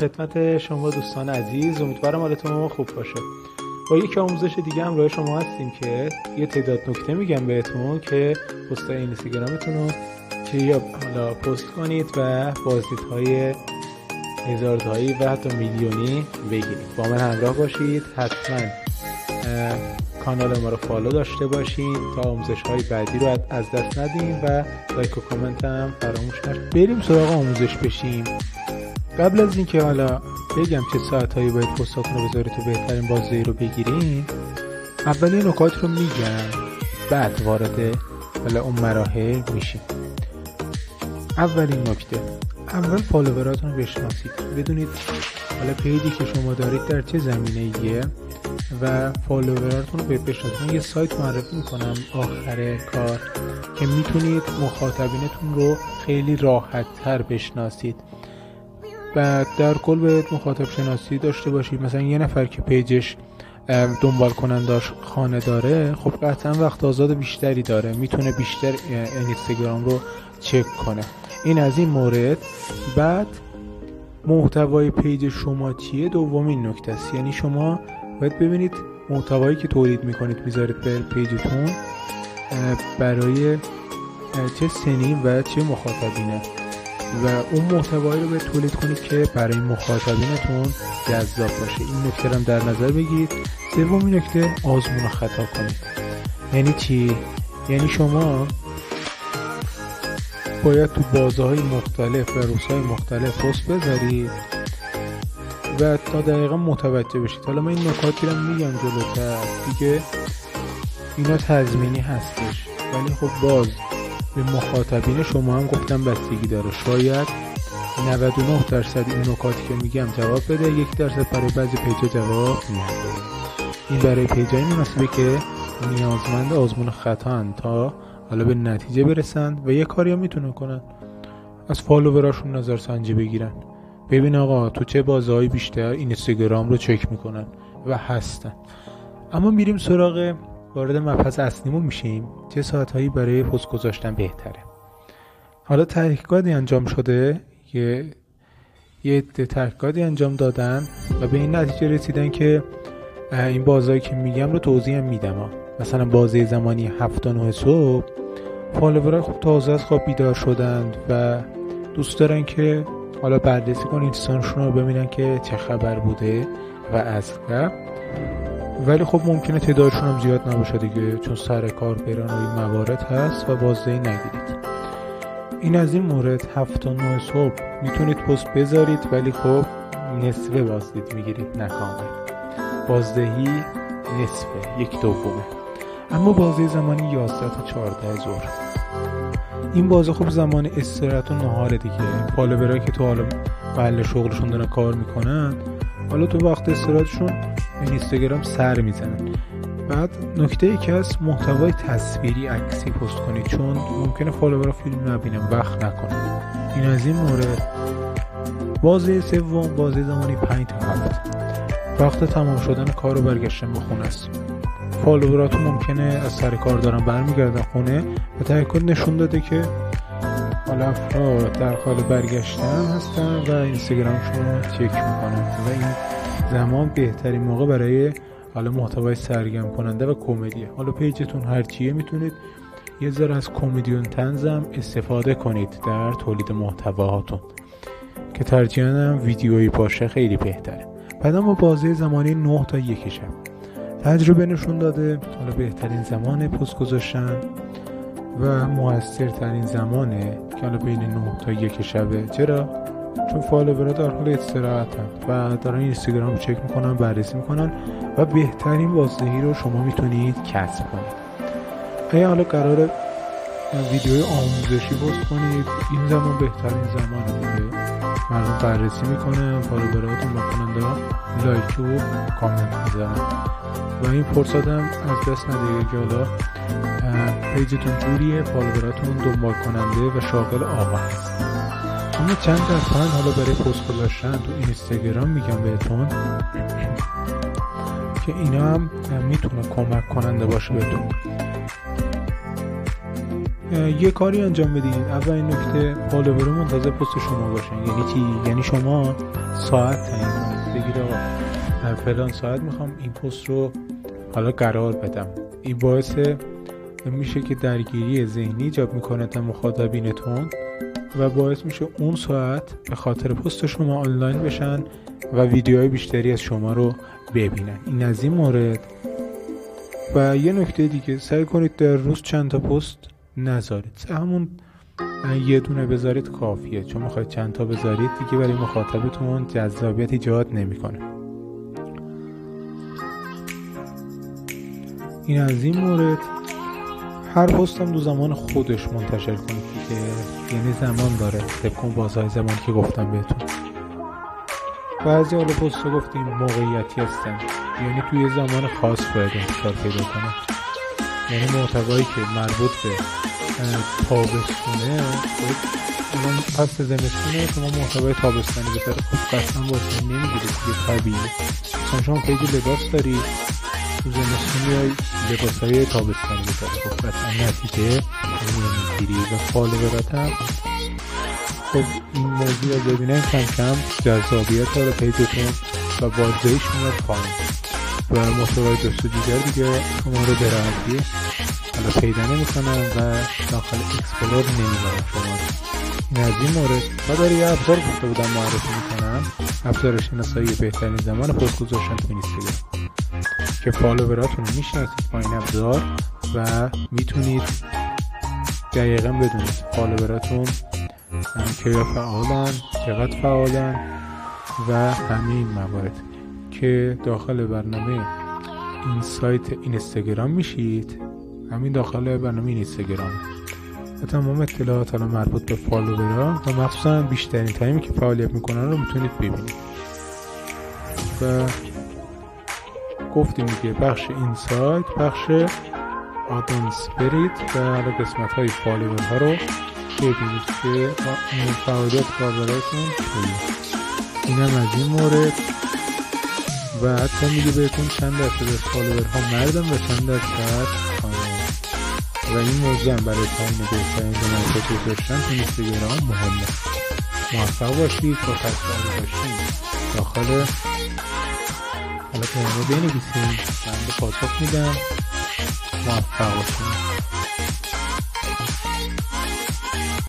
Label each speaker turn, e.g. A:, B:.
A: خدمت شما دوستان عزیز، امیدوارم حالتون خوب باشه. با یک آموزش دیگه همراه شما هستیم که یه تعداد نکته میگم بهتون که پست‌های اینستاگرامتون رو که یا حالا پست کنید و بازدیدهای هزارتایی و حتی میلیونی بگیرید. با من همراه باشید، حتما کانال ما رو فالو داشته باشید تا آموزش‌های بعدی رو از دست ندیم و لایک و کامنت هم فراموش نکنید. بریم سراغ آموزش بشیم. قبل از اینکه حالا بگم چه ساعتایی باید پستاتون رو بذارید تا بهترین بازدهی رو بگیرین، اولی نکات رو میگم، بعد وارد حالا اون مراحل میشیم. اولین نکته، اول فالووراتون رو بشناسید، بدونید حالا پیجی که شما دارید در چه زمینه‌ایه و فالووراتون رو بشناسید. من یه سایت معرفی میکنم آخر کار که میتونید مخاطبینتون رو خیلی راحت تر بشناسید و در کل باید مخاطب شناسی داشته باشید. مثلا یه نفر که پیجش دنبال کننداش خانه داره، خب قطعا وقت آزاد بیشتری داره، میتونه بیشتر اینستاگرام رو چک کنه. این از این مورد. بعد محتوای پیج شما چیه، دومین نکته است. یعنی شما باید ببینید محتوایی که تولید میکنید میذارید به پیجتون برای چه سنی و چه مخاطبینه و اون محتوایی رو به تولید کنید که برای مخاطبینتون جذاب باشه. این نکته رو در نظر بگیرید. سومین نکته، آزمون و خطا کنید. یعنی چی؟ یعنی شما باید تو بازه‌های مختلف و روزهای مختلف پست بذارید و تا دقیقا متوجه بشید. حالا من این نکاتی رو میگم جلوتر دیگه، اینا تضمینی هستش، ولی خب باز به مخاطبین شما هم گفتم بستگی داره. شاید 99% این نکاتی که میگم جواب بده، 1% برای بعضی پیجا جواب نده. این برای پیجای مناسبه که نیازمند آزمون خطا تا حالا به نتیجه برسن و یه کاری هم میتونن کنن، از فالووراشون نظر سنجی بگیرن، ببین آقا تو چه بازه‌های بیشتر اینستاگرام رو چک میکنن و هستن. اما میریم سراغ وارد مبحث اصلیمون میشیم، چه ساعتهایی برای پست گذاشتن بهتره. حالا تحقیقاتی انجام شده، یه تحقیقاتی انجام دادن و به این نتیجه رسیدن که این بازهایی که میگم رو توضیح هم میدم. مثلا بازه زمانی 7-9 صبح فالوورها خب تازه از خواب بیدار شدند و دوست دارن که حالا بررسی کنن اینستاشون رو ببینن که چه خبر بوده و از قبل، ولی خب ممکنه تعدادشون هم زیاد نباشه دیگه، چون سر کار برن و این موارد هست و بازدهی نگیرید. این از این مورد. 7-9 صبح میتونید پست بذارید ولی خب نصف بازدید میگیرید، نه کامل. بازدهی نصفه، 1/2. اما بازه زمانی 11 تا 14 ظهر، این بازه خب زمان استراحت و نهاره دیگه. فالوورایی که تو حالا محل شغلشون دارن کار میکنن، حالا تو وقت استراحتشون اینستاگرام سر میزنن. بعد نکته ای که هست، محتوای تصویری عکسی پست کنید، چون ممکنه فالوورها فیلم نبینن، وقت نکنن. این از این مورد. بازه سوم، بازه زمانی 5 تا 7، وقت تمام شدن کار و برگشتن به خونه است. فالووراتون ممکنه از سر کار دارن برمیگردن خونه و تحقیقات نشون داده که حالا افراد در حال برگشتن هستن و اینستاگرامشون رو چک میکنن و این زمان بهترین موقع برای حالا محتوای سرگرم کننده و کمدیه. حالا پیجتون هر چیه میتونید یه ذره از کمدیون طنزم استفاده کنید در تولید محتواهاتون که ترجیحاً ویدیویی باشه، خیلی بهتره. بعد ما بازه زمانی 9 تا 1 شب، تجربه نشون داده حالا بهترین زمان پست گذاشتن و موثرترین زمانه که حالا بین 9 تا 1 شبه. چرا؟ چون فالوورها در حال استراحتن و دارن اینستاگرام رو چک میکنن، بررسی میکنن و بهترین بازدهی رو شما میتونید کسب کنید. اگه حالا قراره ویدیوی آموزشی پست کنید، این زمان بهترین زمانه دیگه. مردم بررسی میکنن، فالووراتون میکنن، لایک و کامنت میذارن و این فرصت هم از دست ندید که حالا پیجتون جوریه، فالووراتون دنبال کننده و شاغل آقا هست. اما چند تا حالا برای پست گذاشتن تو اینستاگرام میگم بهتون که اینا هم میتونه کمک کننده باشه بهتون. یه کاری انجام بدین. اولین نکته فالوور منتظر پست شما باشن. یعنی چی؟ یعنی شما ساعت تعیین کنید، بگید آقا فلان ساعت میخوام این پست رو حالا قرار بدم. این باعث میشه که درگیری ذهنی ایجاد میکنه تا مخاطبینتون و باعث میشه اون ساعت به خاطر پست شما آنلاین بشن و ویدیوهای بیشتری از شما رو ببینن. این از این مورد. و یه نکته دیگه، سعی کنید در روز چند تا پست نذارید، همون یه دونه بذارید کافیه، چون میخواید چند تا بذارید دیگه برای مخاطبتون جذابیت ایجاد نمیکنه. این از این مورد. هر پست هم دو زمان خودش منتشر کنید دیگه، یعنی زمان داره طبق بازهای زمان که گفتم بهتون. بعضی حالا پست گفتیم موقعیتی هستن، یعنی توی زمان خاص باید انتشار پیدا کنه. یعنی محتوایی که مربوط به تابستونه، الان فصل زمستونه، شما محتوای تابستانی بذاره، خب قطعا واسه نمیگیره دیگه، طبیعیه. مثلا شما پیج لباس داری، تو زمستون یا لباسهای تابستانی بذاره، خب قطعا نتیجه نمیگیری و فالوورات هم خب این موضوع رو ببینن کم کم جذابیت داره پیجتون و بازدهیش میاد پایین و محتوای دست و دیگر شما رو به راحتی حالا پیدا نمیکنن و داخل اکسپلور نمیبرن شما. این از این مورد. و داره یه ابزار گفته بودم معرفی میکنم، ابزار شناسایی بهترین زمان پست گذاشتن تو اینستاگرام که فالووراتون رو میشناسید با این ابزار و میتونید دقیقا بدونید فالووراتون که فعالن، چقدر فعالن و همین موارد که داخل برنامه این سایت اینستاگرام میشید. همین داخل برنامه اینستاگرام و تمام اطلاعات حالا مربوط به فالوورها و مخصوصا بیشترین تایمی که فعالیت میکنن رو میتونید ببینید. و گفتیم دیگه بخش اینسایت، بخش آدانس برید و حالا قسمت های فالوورها رو ببینید که فعالیت کاربراتون چیه. این هم از این مورد. و حتی میگه بهتون چند درصد از فالوورها مردن و چند درصد خانم. و این موضوع هم برای تعیین بهترین زمان پست گذاشتن تو اینستاگرام مهمه. موفق باشید، با تصمیم باشید داخل حالا پیامو بنویسید، من به پاسخ میدم. موفق باشید.